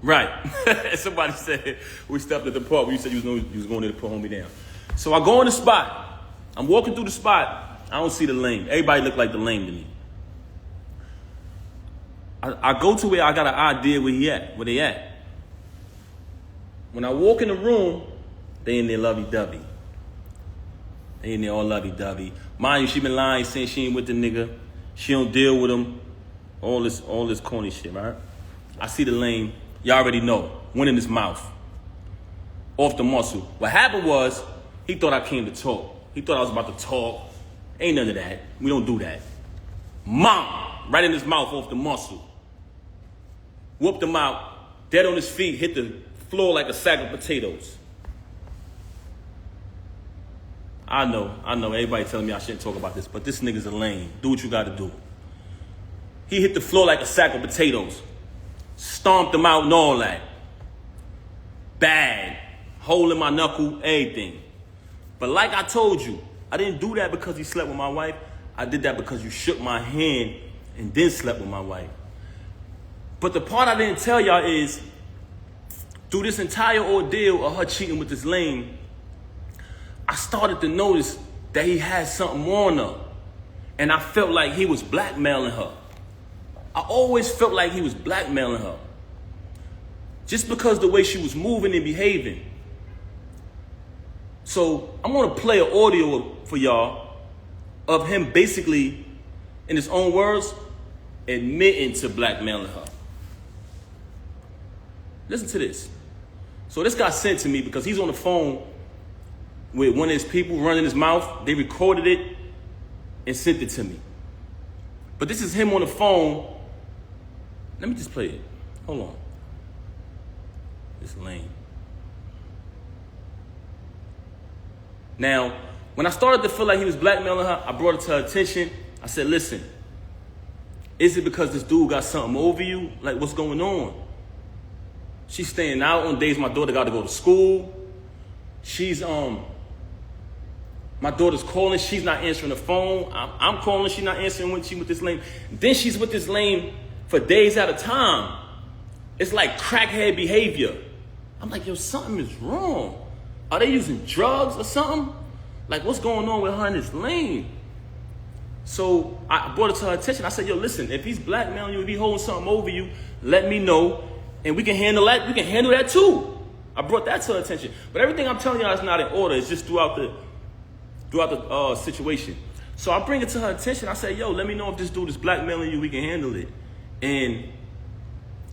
Right. Somebody said we stepped at the park where you said you was going there to put homie down. So I go in the spot. I'm walking through the spot. I don't see the lame. Everybody look like the lame to me. I go to where I got an idea where they at. When I walk in the room, they in there lovey-dovey. They in there all lovey-dovey. Mind you, she been lying, saying she ain't with the nigga. She don't deal with him. All this corny shit, right? I see the lame. Y'all already know. Went in his mouth. Off the muscle. What happened was, he thought I came to talk. He thought I was about to talk. Ain't none of that. We don't do that. Mom! Right in his mouth off the muscle. Whooped him out. Dead on his feet. Hit the floor like a sack of potatoes. I know. Everybody telling me I shouldn't talk about this, but this nigga's a lame. Do what you gotta do. He hit the floor like a sack of potatoes. Stomped him out and all that. Bad. Hole in my knuckle, everything. But like I told you, I didn't do that because he slept with my wife. I did that because you shook my hand and then slept with my wife. But the part I didn't tell y'all is, through this entire ordeal of her cheating with this lame, I started to notice that he had something on her. And I felt like he was blackmailing her. I always felt like he was blackmailing her. Just because the way she was moving and behaving. So I'm gonna play an audio for y'all of him basically, in his own words, admitting to blackmailing her. Listen to this. So this got sent to me because he's on the phone with one of his people running his mouth. They recorded it and sent it to me. But this is him on the phone. Let me just play it. Hold on. It's lame. Now, when I started to feel like he was blackmailing her, I brought it to her attention. I said, listen, is it because this dude got something over you? Like, what's going on? She's staying out on days my daughter got to go to school. She's, my daughter's calling. She's not answering the phone. I'm calling. She's not answering when she's with this lame. Then she's with this lame for days at a time. It's like crackhead behavior. I'm like, yo, something is wrong. Are they using drugs or something? Like, what's going on with her and this lame? So I brought it to her attention. I said, yo, listen, if he's blackmailing you, if he's holding something over you, let me know. And we can handle that. We can handle that too. I brought that to her attention. But everything I'm telling y'all is not in order. It's just throughout the situation. So I bring it to her attention. I say, yo, let me know if this dude is blackmailing you. We can handle it. And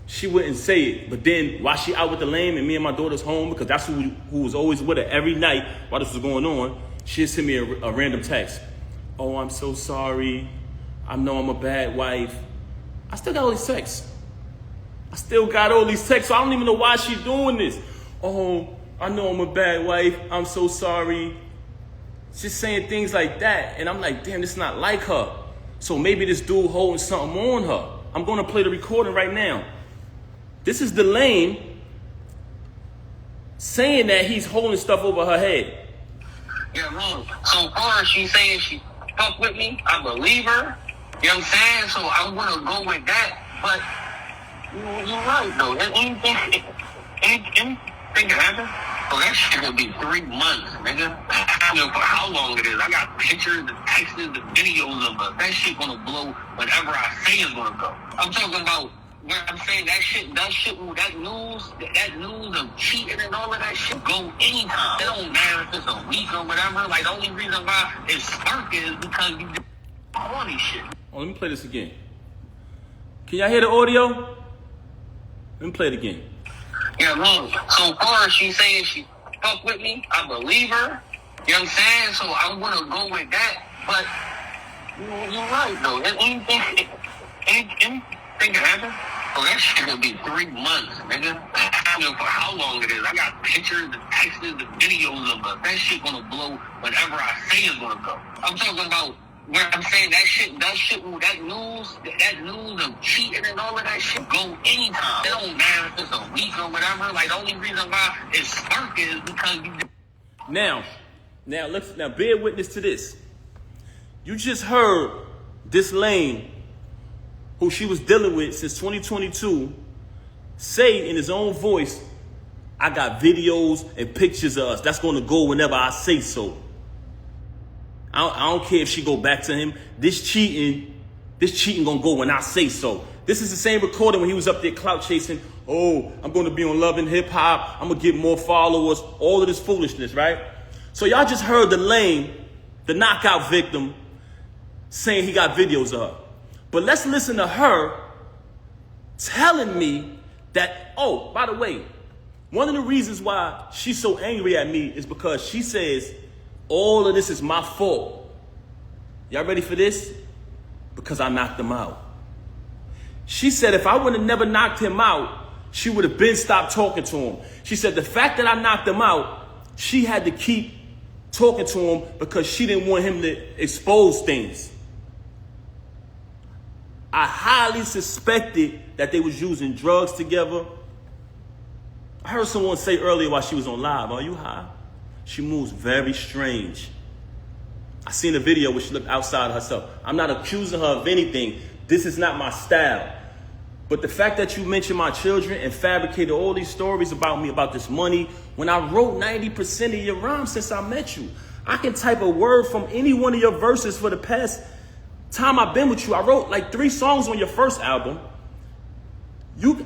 she wouldn't say it. But then while she out with the lame and me and my daughter's home, because that's who was always with her every night while this was going on, she'd send me a random text. Oh, I'm so sorry. I know I'm a bad wife. I still got all these texts. So I don't even know why she's doing this. Oh, I know I'm a bad wife. I'm so sorry. Just saying things like that. And I'm like, damn, this is not like her. So maybe this dude holding something on her. I'm going to play the recording right now. This is the lame saying that he's holding stuff over her head. Yeah, man. So far as she's saying she fuck with me, I believe her. You know what I'm saying? So I'm going to go with that. But you're right, though. Anything can happen. So that shit gonna be 3 months, nigga. I don't know for how long it is. I got pictures, the texts, the videos of it. That shit gonna blow whenever I say it's gonna go. I'm talking about when I'm saying that news of cheating and all of that shit go anytime. It don't matter if it's a week or whatever. Like, the only reason why it's sparking is because you do all these shit. Oh, let me play this again. Can y'all hear the audio? Let me play it again. Yeah, man. So far as she's saying she fuck with me, I believe her. You know what I'm saying? So I'm gonna go with that. But you're right, though. Anything can happen. So that shit gonna be 3 months, nigga. I don't know for how long it is. I got pictures, the texts, the videos of it. That shit gonna blow whenever I say it's gonna go. I'm talking about when I'm saying that news of cheating and all of that shit go anytime. It don't matter if it's a week or whatever. Like, the only reason why it's sparking is because you. Now bear witness to this. You just heard this lame, who she was dealing with since 2022, say in his own voice, I got videos and pictures of us. That's going to go whenever I say so. I don't care if she go back to him. This cheating going to go when I say so. This is the same recording when he was up there clout chasing. Oh, I'm going to be on Love and Hip Hop. I'm going to get more followers. All of this foolishness, right? So y'all just heard the lame, the knockout victim, saying he got videos of her. But let's listen to her telling me that, oh, by the way, one of the reasons why she's so angry at me is because she says all of this is my fault. Y'all ready for this? Because I knocked him out. She said if I would have never knocked him out, she would have been stopped talking to him. She said the fact that I knocked him out, she had to keep talking to him because she didn't want him to expose things. I highly suspected that they was using drugs together. I heard someone say earlier while she was on live, are you high? She moves very strange. I seen a video where she looked outside of herself. I'm not accusing her of anything. This is not my style. But the fact that you mentioned my children and fabricated all these stories about me, about this money, when I wrote 90% of your rhymes since I met you, I can type a word from any one of your verses for the past time I've been with you. I wrote like 3 songs on your first album.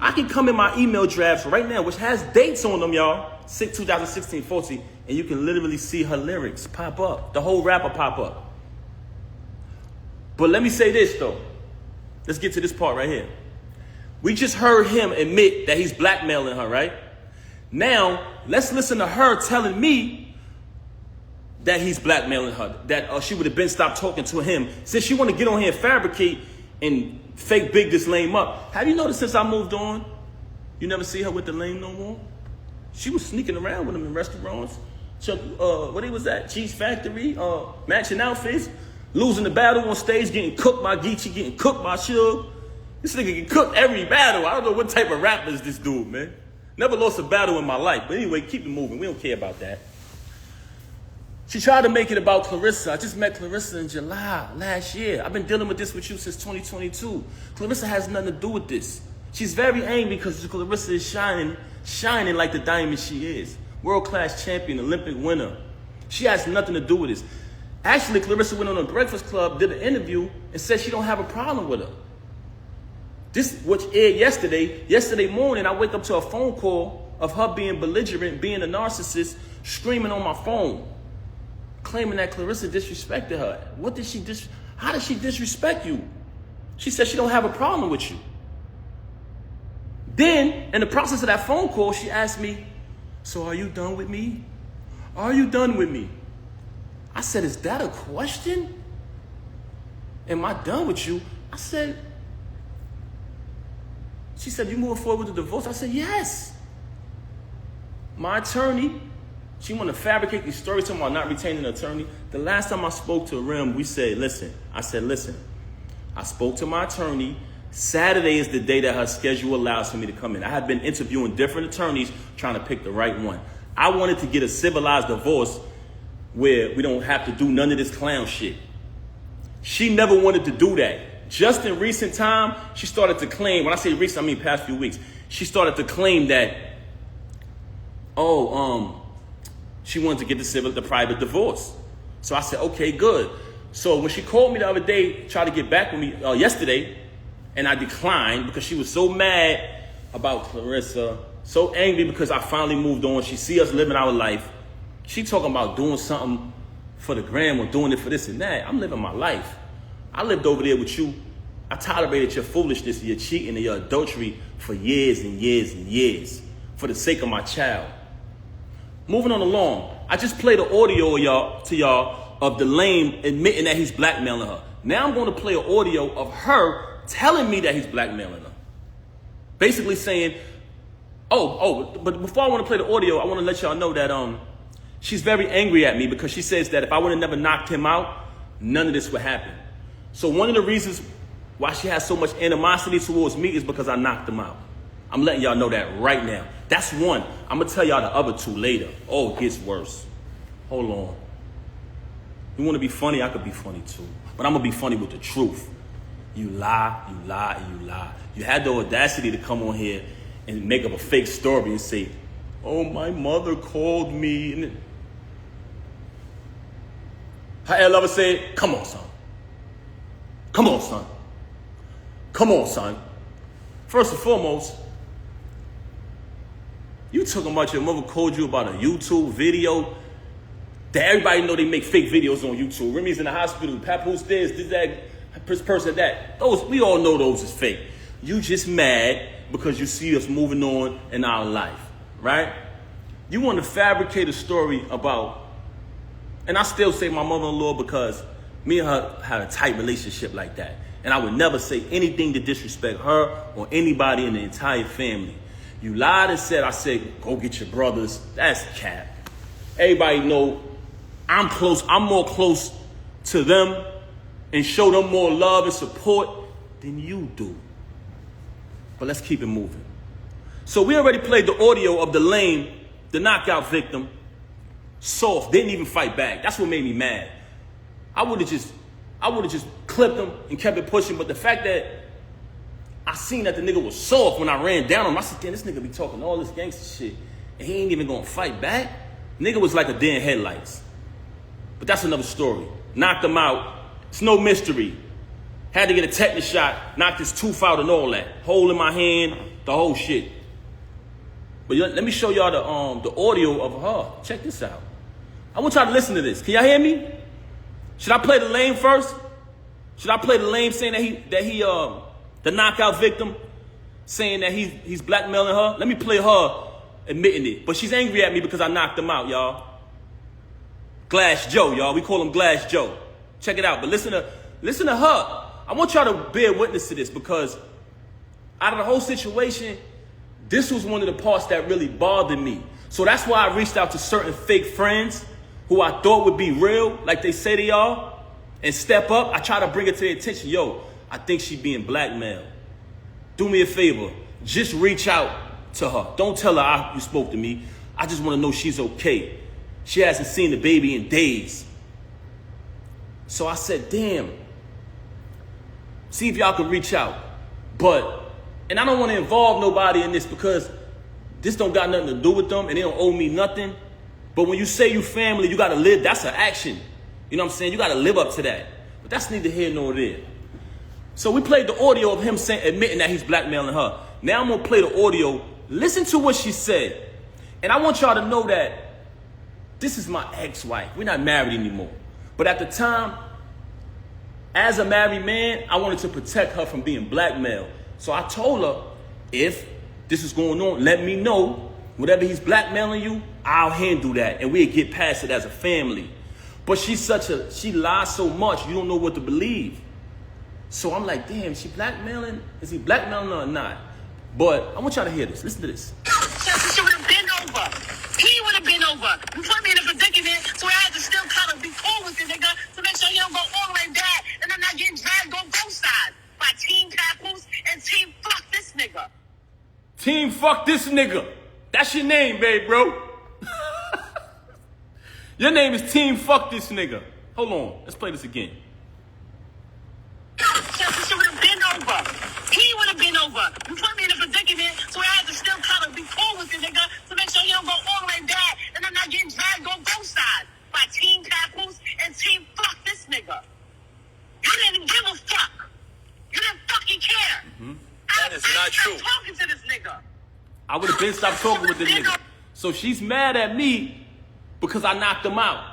I can come in my email drafts right now, which has dates on them, y'all, 2016-14, and you can literally see her lyrics pop up, the whole rapper pop up. But let me say this, though. Let's get to this part right here. We just heard him admit that he's blackmailing her, right? Now, let's listen to her telling me that he's blackmailing her, that she would have been stopped talking to him. Since she want to get on here and fabricate and fake big this lame up. Have you noticed since I moved on, you never see her with the lame no more? She was sneaking around with him in restaurants. What he was at? Cheese Factory, matching outfits, losing the battle on stage, getting cooked by Geechee, getting cooked by Suge. This nigga get cooked every battle. I don't know what type of rapper is this dude, man. Never lost a battle in my life. But anyway, keep it moving. We don't care about that. She tried to make it about Clarissa. I just met Clarissa in July last year. I've been dealing with this with you since 2022. Clarissa has nothing to do with this. She's very angry because Clarissa is shining like the diamond she is. World-class champion, Olympic winner. She has nothing to do with this. Actually, Clarissa went on a Breakfast Club, did an interview, and said she don't have a problem with her. This, which aired yesterday. Yesterday morning, I wake up to a phone call of her being belligerent, being a narcissist, screaming on my phone, claiming that Clarissa disrespected her. How did she disrespect you? She said she don't have a problem with you. Then, in the process of that phone call, she asked me, so are you done with me? Are you done with me? I said, is that a question? Am I done with you? I said, she said, you moving forward with the divorce? I said, yes. My attorney, she want to fabricate these stories talking about not retaining an attorney. The last time I spoke to Rem, we said, listen. I spoke to my attorney. Saturday is the day that her schedule allows for me to come in. I had been interviewing different attorneys trying to pick the right one. I wanted to get a civilized divorce where we don't have to do none of this clown shit. She never wanted to do that. Just in recent time, she started to claim, when I say recent, I mean past few weeks, she started to claim that, she wanted to get the private divorce. So I said, okay, good. So when she called me the other day, tried to get back with me yesterday, and I declined because she was so mad about Clarissa, so angry because I finally moved on. She see us living our life. She talking about doing something for the gram or doing it for this and that. I'm living my life. I lived over there with you. I tolerated your foolishness, your cheating, and your adultery for years and years and years for the sake of my child. Moving on along, I just played an audio to y'all of the lame admitting that he's blackmailing her. Now I'm going to play an audio of her telling me that he's blackmailing her. Basically saying, but before I want to play the audio, I want to let y'all know that she's very angry at me because she says that if I would have never knocked him out, none of this would happen. So one of the reasons why she has so much animosity towards me is because I knocked him out. I'm letting y'all know that right now. That's one. I'm going to tell y'all the other two later. Oh, it gets worse. Hold on. You want to be funny? I could be funny too. But I'm going to be funny with the truth. You lie, you lie, and you lie. You had the audacity to come on here and make up a fake story and say, oh, my mother called me. And her ex lover said, come on, son. Come on, son. Come on, son. First and foremost, you talking about your mother called you about a YouTube video that everybody know they make fake videos on YouTube. Remy's in the hospital, Papoose this, that, person that. Those, we all know those is fake. You just mad because you see us moving on in our life, right? You want to fabricate a story about, and I still say my mother-in-law because me and her had a tight relationship like that. And I would never say anything to disrespect her or anybody in the entire family. You lied and said, I said, go get your brothers. That's cap. Everybody know I'm close. I'm more close to them and show them more love and support than you do. But let's keep it moving. So we already played the audio of the lame, the knockout victim, soft, didn't even fight back. That's what made me mad. I would have just clipped him and kept it pushing, but the fact that I seen that the nigga was soft when I ran down on him, I said, damn, this nigga be talking all this gangster shit, and he ain't even gonna fight back? Nigga was like a deer in headlights. But that's another story. Knocked him out. It's no mystery. Had to get a tetanus shot, knocked his tooth out and all that. Hole in my hand, the whole shit. But let me show y'all the audio of her. Check this out. I want y'all to listen to this. Can y'all hear me? Should I play the lame first? Should I play the lame saying that he the knockout victim saying that he's blackmailing her? Let me play her admitting it. But she's angry at me because I knocked him out, y'all. Glass Joe, y'all. We call him Glass Joe. Check it out. But listen to her. I want y'all to bear witness to this because out of the whole situation, this was one of the parts that really bothered me. So that's why I reached out to certain fake friends who I thought would be real, like they say they are, and step up. I try to bring it to their attention. Yo, I think she's being blackmailed. Do me a favor. Just reach out to her. Don't tell her you spoke to me. I just want to know she's okay. She hasn't seen the baby in days. So I said, damn. See if y'all can reach out. And I don't want to involve nobody in this because this don't got nothing to do with them and they don't owe me nothing. But when you say you family, you got to live. That's an action. You know what I'm saying? You got to live up to that. But that's neither here nor there. So we played the audio of him admitting that he's blackmailing her. Now I'm going to play the audio. Listen to what she said. And I want y'all to know that this is my ex-wife. We're not married anymore. But at the time, as a married man, I wanted to protect her from being blackmailed. So I told her, if this is going on, let me know. Whatever he's blackmailing you, I'll handle that. And we'll get past it as a family. But she lies so much, you don't know what to believe. So I'm like, damn, is he blackmailing her or not? But I want y'all to hear this. Listen to this. She would have been over. He would have been over. You put me in a predicament, so I had to still kind of be cool with the nigga to make sure he don't go all the way back and I'm not getting dragged on both sides by Team Papoose and Team Fuck This Nigga. Team Fuck This Nigga. That's your name, babe, bro. Your name is Team Fuck This Nigga. Hold on. Let's play this again. She would have been over. He would have been over. You put me in a predicament, so I had to still kind of be cool with the nigga to make sure he don't go all the way back and I'm not getting dragged on both sides by Team Papoose and Team Fuck This Nigga. You didn't give a fuck. You didn't fucking care. Mm-hmm. That is not true. Talking to this nigga. I would have been stopped talking with this nigga. So she's mad at me because I knocked him out.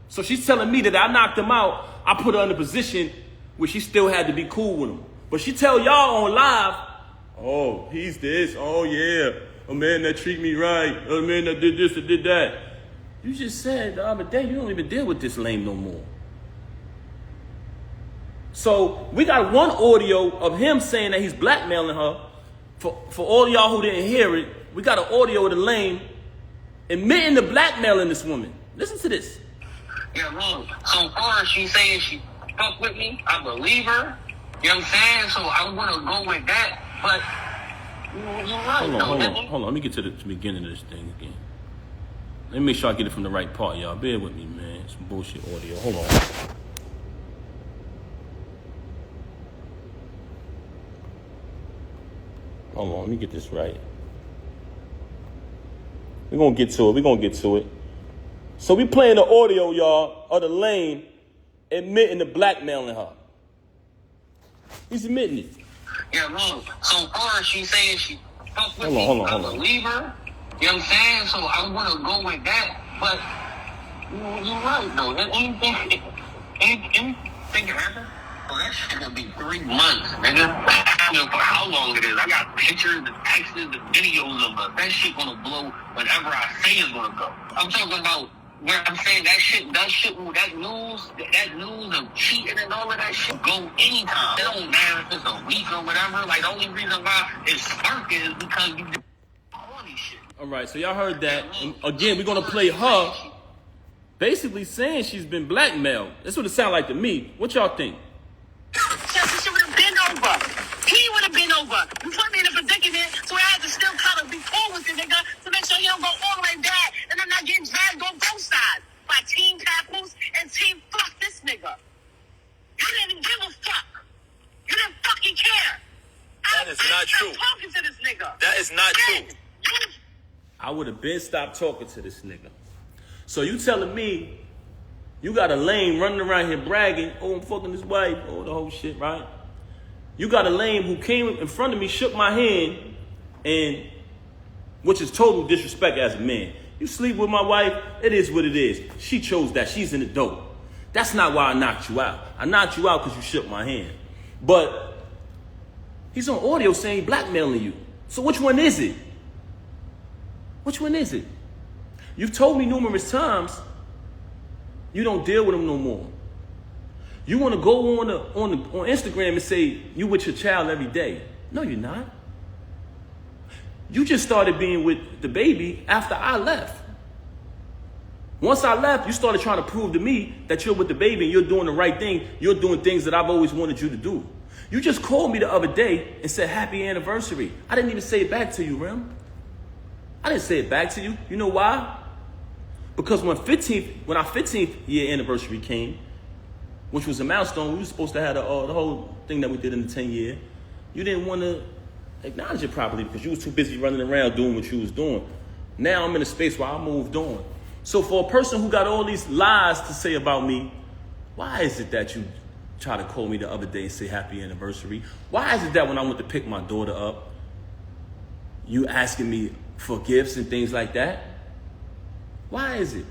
So she's telling me that I knocked him out. I put her in a position where she still had to be cool with him. But she tell y'all on live, oh, he's this. Oh, yeah. A man that treat me right. A man that did this or did that. You just said the other day you don't even deal with this lame no more. So we got one audio of him saying that he's blackmailing her. For all y'all who didn't hear it, we got an audio of the lame admitting to blackmailing this woman. Listen to this. Yeah, man. So far as she saying she fuck with me, I believe her. You know what I'm saying? So I want to go with that. But you're right. Hold on. Let me get to the beginning of this thing again. Let me make sure I get it from the right part, y'all. Bear with me, man. Some bullshit audio. Hold on. Hold on, let me get this right. We're going to get to it. So we playing the audio, y'all, of the lame admitting to blackmailing her. He's admitting it. Yeah, man. So far, she saying she fuck with me. Hold I on. believe her. You know what I'm saying? So I'm going to go with that. But you're right, though. Anything can happen. Oh, that shit gonna be 3 months, nigga. I don't know for how long it is. I got pictures, the texts, the videos of it. That shit gonna blow whenever I say it's gonna go. I'm talking about where I'm saying that news of cheating and all of that shit go anytime. It don't matter if it's a week or whatever. Like, the only reason why it's sparking is because you do all these shit. All right, so y'all heard that. And again, we're gonna play her basically saying she's been blackmailed. That's what it sounds like to me. What y'all think? She would have been over. He would have been over. You put me in a predicament, so I had to still kind of be cool with the nigga to make sure he don't go all the way back and I'm not getting dragged on both sides by Team Papoose and Team Fuck this nigga. You didn't give a fuck. You didn't fucking care. That is not true. Talking to this nigga. That is not true. I would have been stopped talking to this nigga. So you telling me you got a lame running around here bragging, oh, I'm fucking this wife, oh, the whole shit, right? You got a lame who came in front of me, shook my hand, and which is total disrespect as a man. You sleep with my wife, it is what it is. She chose that. She's in the dope. That's not why I knocked you out. I knocked you out because you shook my hand. But he's on audio saying he blackmailing you. So which one is it? Which one is it? You've told me numerous times you don't deal with him no more. You want to go on Instagram and say you with your child every day. No, you're not. You just started being with the baby after I left. Once I left, you started trying to prove to me that you're with the baby and you're doing the right thing. You're doing things that I've always wanted you to do. You just called me the other day and said happy anniversary. I didn't even say it back to you, Rem. I didn't say it back to you. You know why? Because when our 15th year anniversary came, which was a milestone, we were supposed to have the whole thing that we did in the 10 year. You didn't want to acknowledge it properly because you was too busy running around doing what you was doing. Now I'm in a space where I moved on. So for a person who got all these lies to say about me, why is it that you try to call me the other day and say happy anniversary? Why is it that when I went to pick my daughter up, you asking me for gifts and things like that? Why is it?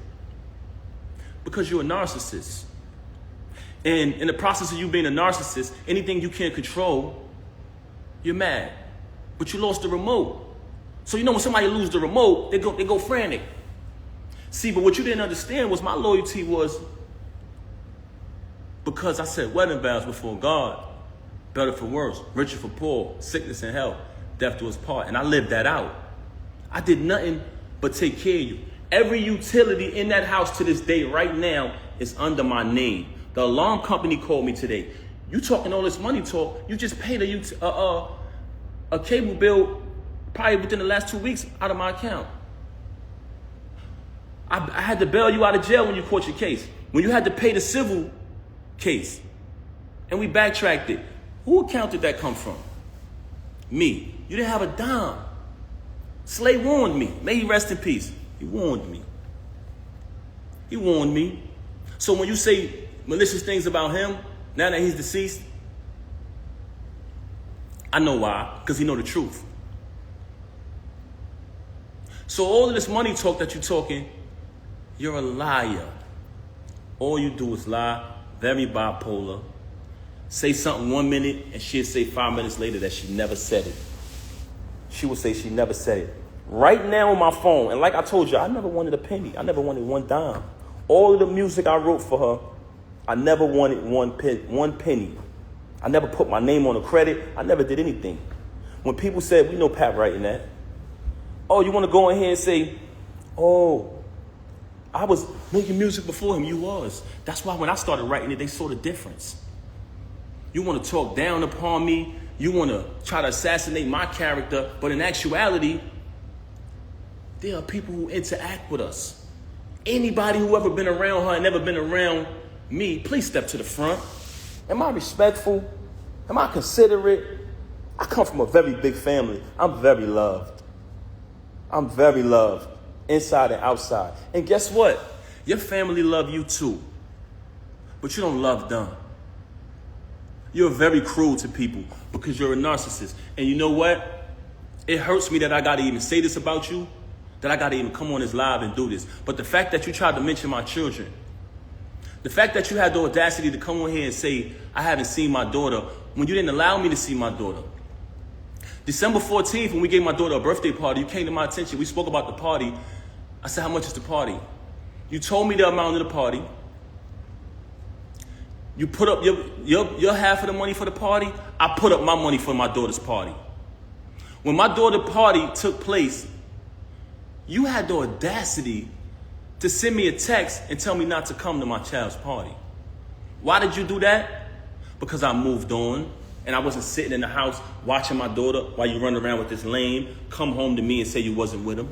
Because you're a narcissist. And in the process of you being a narcissist, anything you can't control, you're mad. But you lost the remote. So you know when somebody loses the remote, they go frantic. See, but what you didn't understand was my loyalty was because I said wedding vows before God, better for worse, richer for poor, sickness and health, death do us part. And I lived that out. I did nothing but take care of you. Every utility in that house to this day right now is under my name. The alarm company called me today. You talking all this money talk, you just paid a cable bill probably within the last 2 weeks out of my account. I had to bail you out of jail when you caught your case. When you had to pay the civil case. And we backtracked it. Who account did that come from? Me. You didn't have a dime. Slay warned me. May he rest in peace. He warned me. He warned me. So when you say malicious things about him, now that he's deceased, I know why. Because he know the truth. So all of this money talk that you're talking, you're a liar. All you do is lie, very bipolar. Say something 1 minute and she'll say 5 minutes later that she never said it. She will say she never said it. Right now on my phone, and like I told you, I never wanted a penny. I never wanted one dime. All of the music I wrote for her, I never wanted one penny. I never put my name on the credit. I never did anything. When people said, we know Pat writing that. Oh, you want to go in here and say, oh, I was making music before him. You was. That's why when I started writing it, they saw the difference. You want to talk down upon me. You want to try to assassinate my character. But in actuality, there are people who interact with us. Anybody who ever been around her and never been around me, please step to the front. Am I respectful? Am I considerate? I come from a very big family. I'm very loved. I'm very loved. inside and outside. And guess what? Your family love you too, but you don't love them. You're very cruel to people because you're a narcissist. And you know what? It hurts me that I got to even say this about you, that I got to even come on this live and do this. But the fact that you tried to mention my children, the fact that you had the audacity to come on here and say, I haven't seen my daughter, when you didn't allow me to see my daughter. December 14th, when we gave my daughter a birthday party, you came to my attention. We spoke about the party. I said, how much is the party? You told me the amount of the party. You put up your half of the money for the party. I put up my money for my daughter's party. When my daughter's party took place, you had the audacity to send me a text and tell me not to come to my child's party. Why did you do that? Because I moved on and I wasn't sitting in the house watching my daughter while you run around with this lame, come home to me and say you wasn't with him.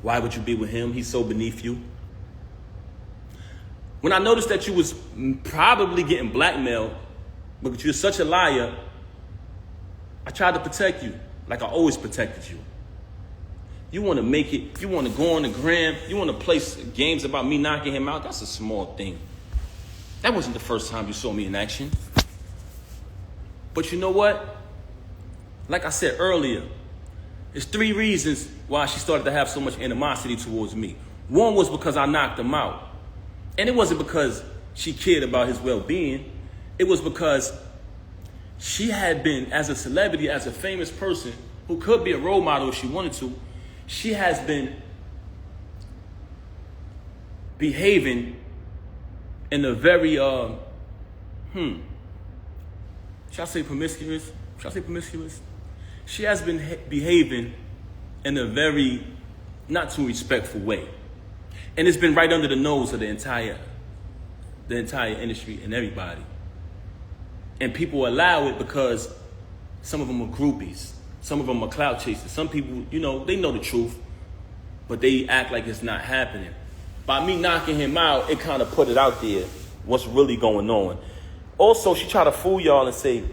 Why would you be with him? He's so beneath you. When I noticed that you was probably getting blackmailed because you're such a liar, I tried to protect you like I always protected you. You want to make it, you want to go on the gram, you want to play games about me knocking him out, that's a small thing. That wasn't the first time you saw me in action. But you know what? Like I said earlier, there's 3 reasons why she started to have so much animosity towards me. One was because I knocked him out. And it wasn't because she cared about his well-being. It was because she had been, as a celebrity, as a famous person, who could be a role model if she wanted to, she has been behaving in a very, shall I say promiscuous? Shall I say promiscuous? She has been behaving in a very not too respectful way. And it's been right under the nose of the entire industry and everybody. And people allow it because some of them are groupies. Some of them are clout chasers. Some people, you know, they know the truth, but they act like it's not happening. By me knocking him out, it kind of put it out there, what's really going on. Also, she tried to fool y'all and say,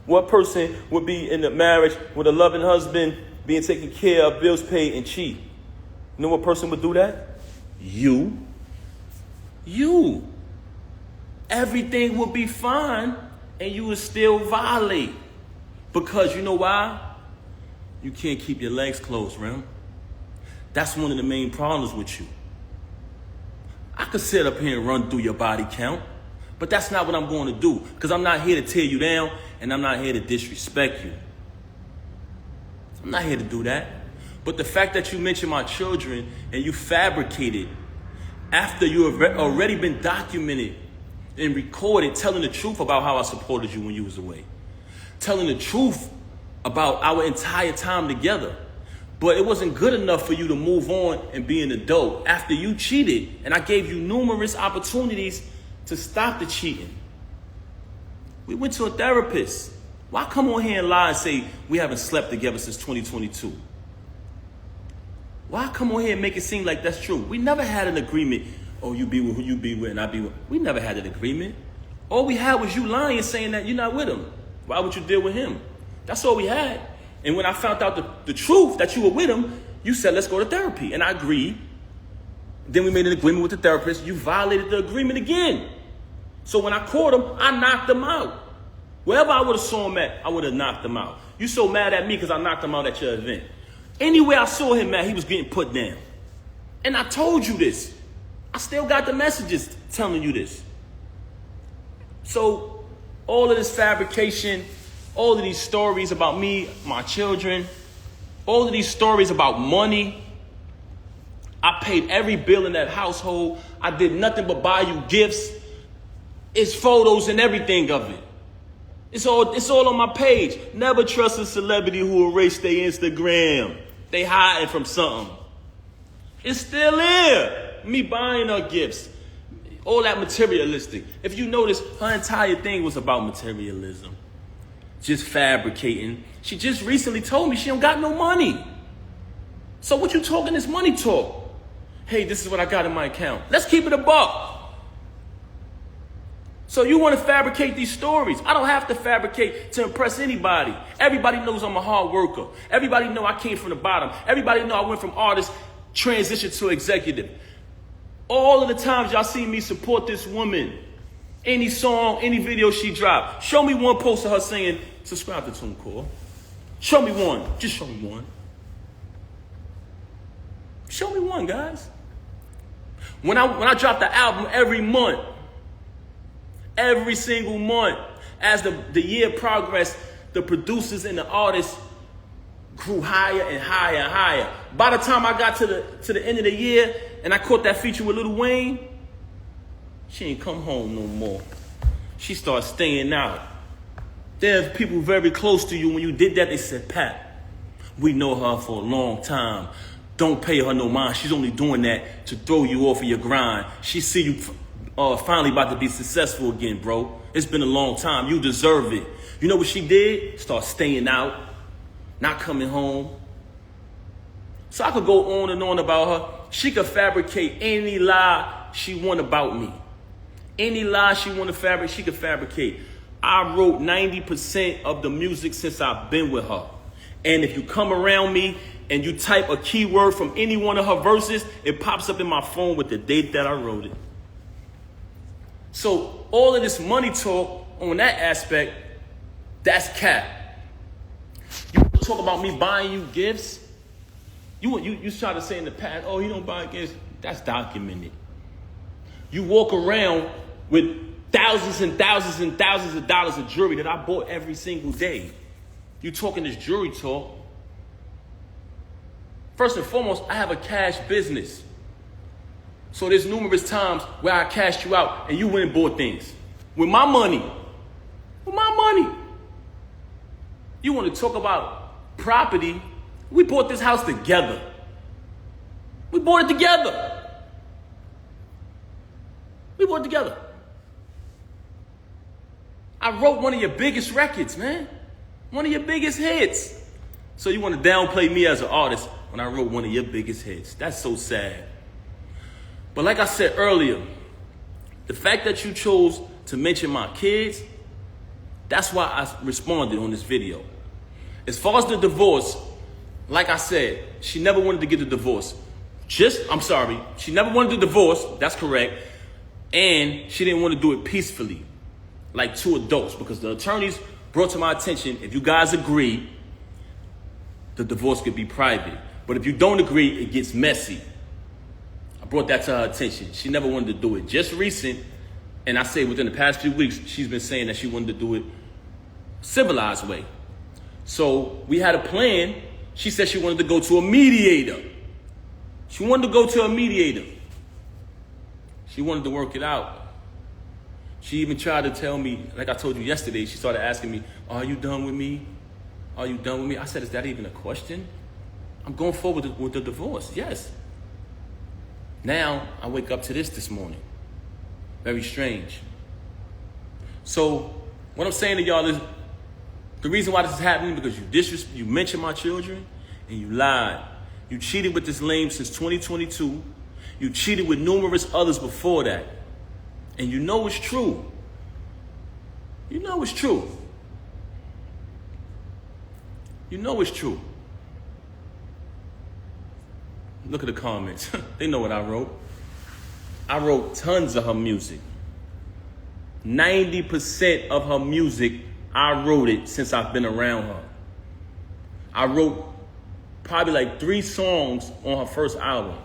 what person would be in a marriage with a loving husband, being taken care of, bills paid, and cheat? You know what person would do that? You. Everything would be fine, and you would still violate. Because you know why? You can't keep your legs closed, Rem. That's one of the main problems with you. I could sit up here and run through your body count, but that's not what I'm going to do, because I'm not here to tear you down, and I'm not here to disrespect you. I'm not here to do that. But the fact that you mentioned my children and you fabricated after you have already been documented and recorded telling the truth about how I supported you when you was away. Telling the truth about our entire time together. But it wasn't good enough for you to move on and be an adult after you cheated. And I gave you numerous opportunities to stop the cheating. We went to a therapist. Why come on here and lie and say we haven't slept together since 2022? Why come on here and make it seem like that's true? We never had an agreement. Oh, you be with who you be with and I be with. We never had an agreement. All we had was you lying, saying that you're not with him. Why would you deal with him? That's all we had. And when I found out the truth that you were with him, you said, let's go to therapy. And I agreed. Then we made an agreement with the therapist. You violated the agreement again. So when I caught him, I knocked him out. Wherever I would have saw him at, I would have knocked him out. You so mad at me because I knocked him out at your event. Anywhere I saw him at, he was getting put down. And I told you this. I still got the messages telling you this. So all of this fabrication, all of these stories about me, my children, all of these stories about money. I paid every bill in that household. I did nothing but buy you gifts. It's photos and everything of it. It's all on my page. Never trust a celebrity who erased their Instagram. They hiding from something. It's still there. Me buying her gifts. All that materialistic. If you notice, her entire thing was about materialism. Just fabricating. She just recently told me she don't got no money. So what you talking this money talk? Hey, this is what I got in my account. Let's keep it a buck. So you want to fabricate these stories. I don't have to fabricate to impress anybody. Everybody knows I'm a hard worker. Everybody know I came from the bottom. Everybody know I went from artist transition to executive. All of the times y'all see me support this woman, any song, any video she dropped, show me one post of her saying, subscribe to TuneCore. Show me one. Just show me one. Show me one, guys. When I drop the album every month, every single month, as the year progressed, the producers and the artists grew higher and higher and higher. By the time I got to the end of the year and I caught that feature with Lil Wayne, she ain't come home no more. She started staying out. There's people very close to you. When you did that, they said, Pat, we know her for a long time. Don't pay her no mind. She's only doing that to throw you off of your grind. She see you finally about to be successful again, bro. It's been a long time. You deserve it. You know what she did? Start staying out, not coming home. So I could go on and on about her. She could fabricate any lie she want about me. Any lie she want to fabricate, she could fabricate. I wrote 90% of the music since I've been with her. And if you come around me and you type a keyword from any one of her verses, it pops up in my phone with the date that I wrote it. So all of this money talk on that aspect, that's cap. You talk about me buying you gifts. You try to say in the past, oh, he don't buy gifts. That's documented. You walk around with thousands and thousands and thousands of dollars of jewelry that I bought every single day. You talking this jewelry talk. First and foremost, I have a cash business. So there's numerous times where I cashed you out and you went and bought things. With my money. With my money. You want to talk about property? We bought this house together. We bought it together. We bought it together. I wrote one of your biggest records, man. One of your biggest hits. So you want to downplay me as an artist when I wrote one of your biggest hits. That's so sad. But like I said earlier, the fact that you chose to mention my kids, that's why I responded on this video. As far as the divorce, like I said, she never wanted to get the divorce. She never wanted the divorce, that's correct. And she didn't want to do it peacefully, like two adults, because the attorneys brought to my attention, if you guys agree, the divorce could be private. But if you don't agree, it gets messy. I brought that to her attention. She never wanted to do it. Just recent, and I say within the past few weeks, she's been saying that she wanted to do it civilized way. So we had a plan. She said she wanted to go to a mediator. She wanted to go to a mediator. She wanted to work it out. She even tried to tell me, like I told you yesterday, she started asking me, are you done with me? Are you done with me? I said, is that even a question? I'm going forward with the divorce, yes. Now, I wake up to this morning. Very strange. So, what I'm saying to y'all is, the reason why this is happening because you mentioned my children and you lied. You cheated with this lame since 2022. You cheated with numerous others before that. And you know it's true. You know it's true. You know it's true. Look at the comments. They know what I wrote. I wrote tons of her music. 90% of her music, I wrote it since I've been around her. I wrote probably like 3 songs on her first album.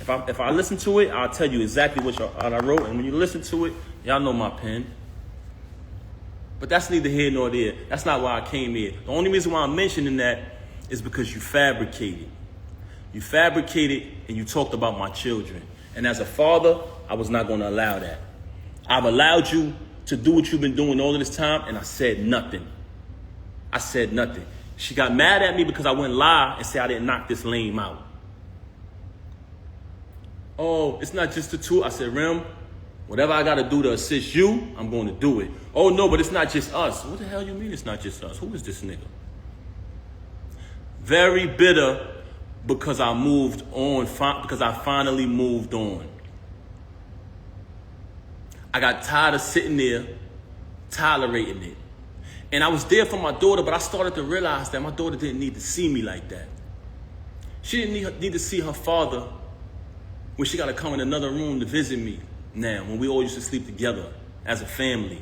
If I listen to it, I'll tell you exactly what I wrote. And when you listen to it, y'all know my pen. But that's neither here nor there. That's not why I came here. The only reason why I'm mentioning that is because you fabricated. You fabricated and you talked about my children. And as a father, I was not going to allow that. I've allowed you to do what you've been doing all of this time, and I said nothing. I said nothing. She got mad at me because I went live and said I didn't knock this lame out. Oh, it's not just the two. I said, Rem, whatever I got to do to assist you, I'm going to do it. Oh, no, but it's not just us. What the hell you mean it's not just us? Who is this nigga? Very bitter because I moved on, because I finally moved on. I got tired of sitting there tolerating it. And I was there for my daughter, but I started to realize that my daughter didn't need to see me like that. She didn't need to see her father when she got to come in another room to visit me now, when we all used to sleep together as a family.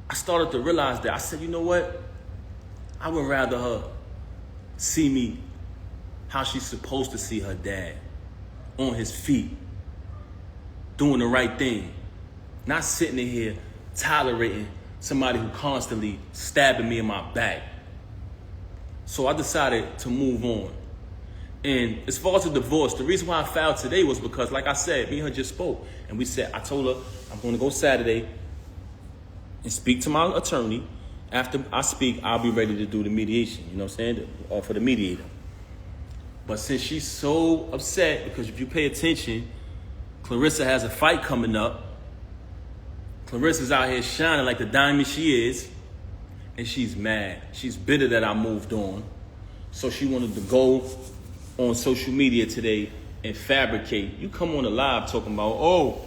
I started to realize that. I said, you know what? I would rather her see me how she's supposed to see her dad, on his feet, doing the right thing, not sitting in here tolerating somebody who constantly stabbing me in my back. So I decided to move on. And as far as the divorce, the reason why I filed today was because, like I said, me and her just spoke. And I told her, I'm going to go Saturday and speak to my attorney. After I speak, I'll be ready to do the mediation, you know what I'm saying, for the mediator. But since she's so upset, because if you pay attention, Clarissa has a fight coming up. Clarissa's out here shining like the diamond she is, and she's mad. She's bitter that I moved on. So she wanted to go on social media today and fabricate. You come on the live talking about, oh,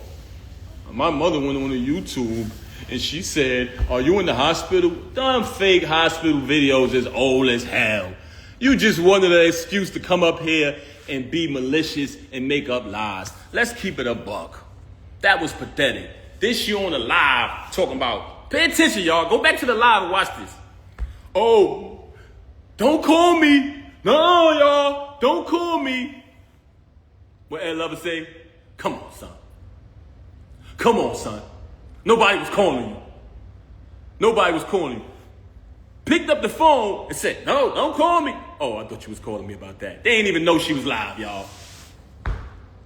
my mother went on the YouTube and she said, are you in the hospital? Dumb fake hospital videos is old as hell. You just wanted an excuse to come up here and be malicious and make up lies. Let's keep it a buck. That was pathetic. This you on the live talking about, pay attention, y'all. Go back to the live and watch this. Oh, don't call me. No, y'all, don't call me. What Ed Lover say? Come on, son. Come on, son. Nobody was calling you. Nobody was calling you. Picked up the phone and said, no, don't call me. Oh, I thought you was calling me about that. They ain't even know she was live, y'all.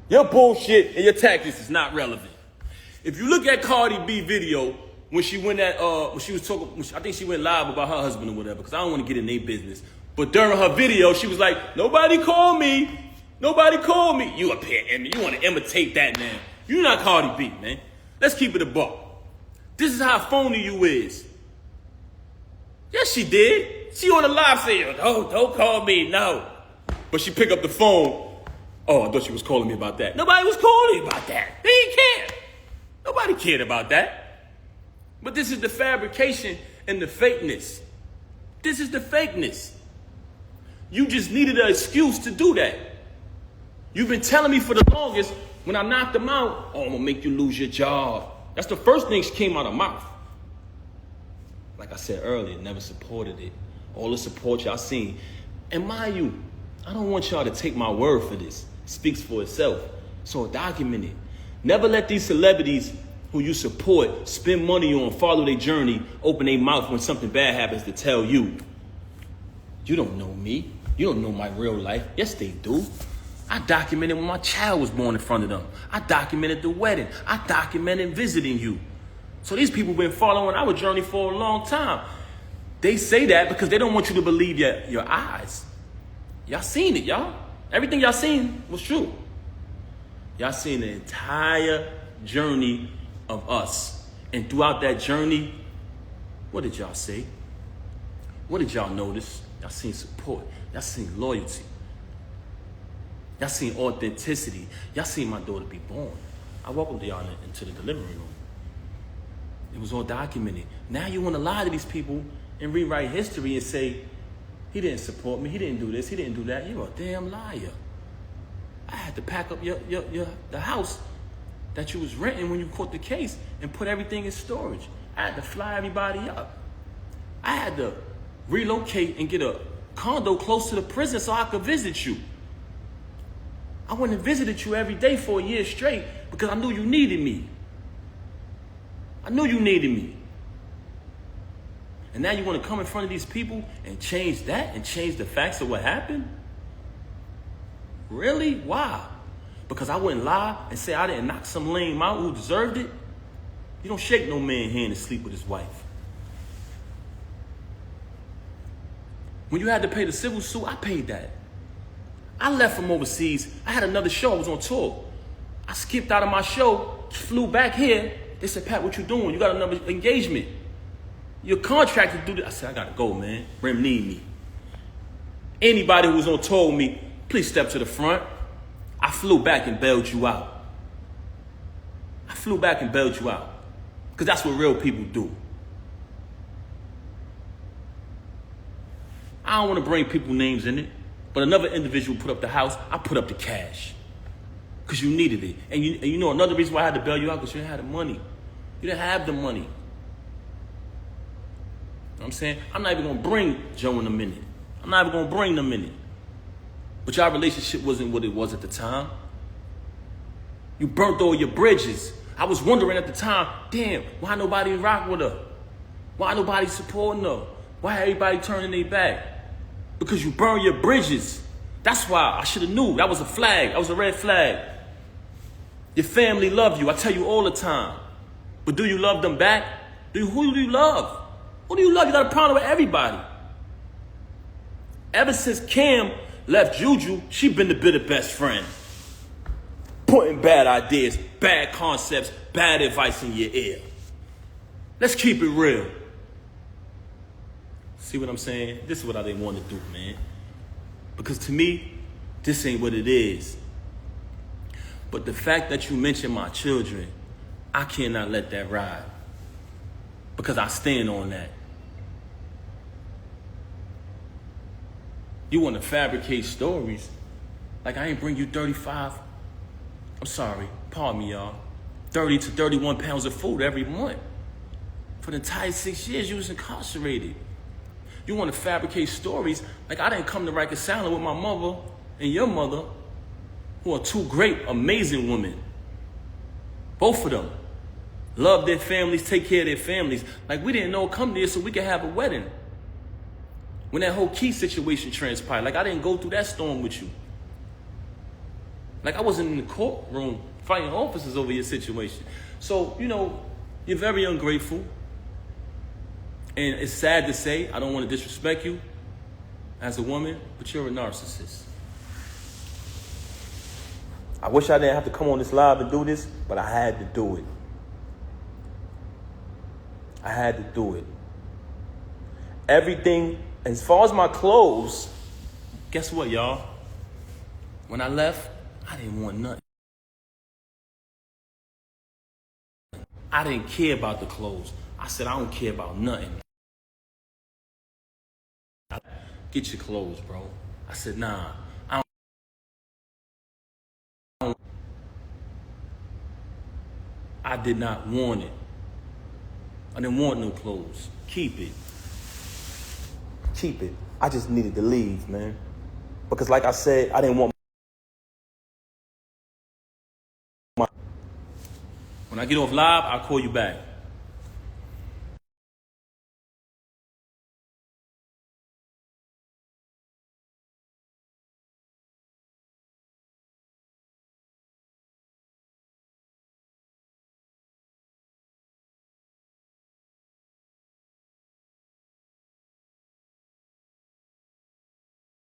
Your bullshit and your tactics is not relevant. If you look at Cardi B video, when she went I think she went live about her husband or whatever, because I don't want to get in their business. But during her video, she was like, nobody call me. Nobody call me. You up here, Emmy. You want to imitate that, man. You're not Cardi B, man. Let's keep it a buck. This is how phony you is. Yes, she did. She on the live saying, oh, don't call me, no. But she picked up the phone. Oh, I thought she was calling me about that. Nobody was calling me about that. They didn't care. Nobody cared about that. But this is the fabrication and the fakeness. This is the fakeness. You just needed an excuse to do that. You've been telling me for the longest, when I knocked them out, oh, I'm going to make you lose your job. That's the first thing that came out of my mouth. Like I said earlier, never supported it. All the support y'all seen. And mind you, I don't want y'all to take my word for this. It speaks for itself. So document it. Never let these celebrities who you support spend money on, follow their journey, open their mouth when something bad happens to tell you. You don't know me. You don't know my real life. Yes, they do. I documented when my child was born in front of them. I documented the wedding. I documented visiting you. So these people been following our journey for a long time. They say that because they don't want you to believe your eyes. Y'all seen it, y'all. Everything y'all seen was true. Y'all seen the entire journey of us. And throughout that journey, what did y'all say? What did y'all notice? Y'all seen support. Y'all seen loyalty. Y'all seen authenticity. Y'all seen my daughter be born. I welcomed y'all into the delivery room. It was all documented. Now you want to lie to these people and rewrite history and say, he didn't support me, he didn't do this, he didn't do that. You're a damn liar. I had to pack up the house that you was renting when you caught the case and put everything in storage. I had to fly everybody up. I had to relocate and get a condo close to the prison so I could visit you. I went and visited you every day for a year straight because I knew you needed me. I knew you needed me. And now you want to come in front of these people and change that and change the facts of what happened? Really? Why? Because I wouldn't lie and say I didn't knock some lame out who deserved it? You don't shake no man's hand and sleep with his wife. When you had to pay the civil suit, I paid that. I left from overseas. I had another show. I was on tour. I skipped out of my show, flew back here. They said, Pat, what you doing? You got another engagement. You're contracted to do this. I said, I got to go, man. Remy need me. Anybody who was on tour with me, please step to the front. I flew back and bailed you out. I flew back and bailed you out. Because that's what real people do. I don't want to bring people names in it. But another individual put up the house, I put up the cash. Because you needed it. And you know another reason why I had to bail you out, because you didn't have the money. You didn't have the money. You know what I'm saying? I'm not even going to bring Joe in a minute. I'm not even going to bring them in it. But y'all relationship wasn't what it was at the time. You burnt all your bridges. I was wondering at the time, damn, why nobody rock with her? Why nobody supporting her? Why everybody turning their back? Because you burn your bridges. That's why I should have knew. That was a flag. That was a red flag. Your family love you. I tell you all the time. But do you love them back? Who do you love? Who do you love? You got a problem with everybody. Ever since Cam left Juju, she been the bitter best friend. Putting bad ideas, bad concepts, bad advice in your ear. Let's keep it real. See what I'm saying? This is what I didn't want to do, man. Because to me, this ain't what it is. But the fact that you mentioned my children, I cannot let that ride. Because I stand on that. You want to fabricate stories. Like I ain't bring you 35, I'm sorry, pardon me, y'all, 30 to 31 pounds of food every month. For the entire 6 years you was incarcerated. You want to fabricate stories like I didn't come to reconcile with my mother and your mother, who are two great, amazing women. Both of them love their families, take care of their families. Like we didn't know come there so we could have a wedding. When that whole key situation transpired, like I didn't go through that storm with you. Like I wasn't in the courtroom fighting officers over your situation. So, you know, you're very ungrateful. And it's sad to say, I don't want to disrespect you as a woman, but you're a narcissist. I wish I didn't have to come on this live and do this, but I had to do it. I had to do it. Everything, as far as my clothes, guess what, y'all? When I left, I didn't want nothing. I didn't care about the clothes. I said, I don't care about nothing. Get your clothes, bro. I said, nah, I don't. I did not want it. I didn't want no clothes. Keep it. Keep it. I just needed to leave, man. Because like I said, I didn't want my... When I get off live, I'll call you back.